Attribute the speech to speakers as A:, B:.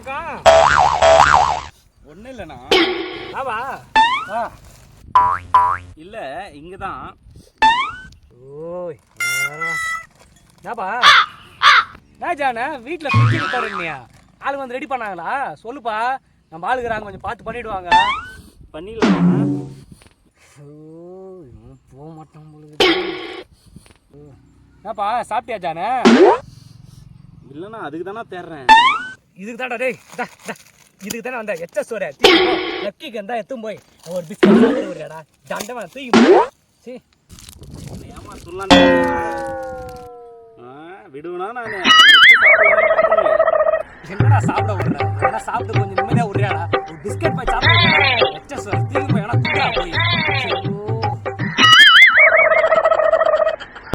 A: பக்கம்
B: ஒன்றும் இல்லைண்ணா.
A: ஆவா
B: இல்லை இங்கே தான்.
A: ஓய் என்னப்பா ஜானே வீட்டில் ஃப்ரிட்ஜ் தரீங்கயா ஆளுங்க வந்து ரெடி பண்ணாங்களா? சொல்லுப்பா, நம்ம ஆளுக்குறாங்க, கொஞ்சம் பார்த்து பண்ணிவிடுவாங்க.
B: பண்ணிடலாம்ண்ணா.
A: போக மாட்டோம் பொழுது. என்னப்பா சாப்பிட்டியா ஜானே?
B: இல்லைண்ணா, அதுக்கு தானே தேடுறேன்.
A: இதுக்கு தான்டா டேய், இதுக்கு தானே வந்த எச்ச சோற லக்கிக்கு இருந்தால் எத்தும் போய் ஒரு பிஸ்கட் விடுறாடா தண்டவன் தூக்கி சரி
B: ஏமா சொல்லலாம் விடுவேனா நான்?
A: என்னடா சாப்பிட விடுறேன், சாப்பிட்டு கொஞ்சம் நிம்மதியாக விடுறியா?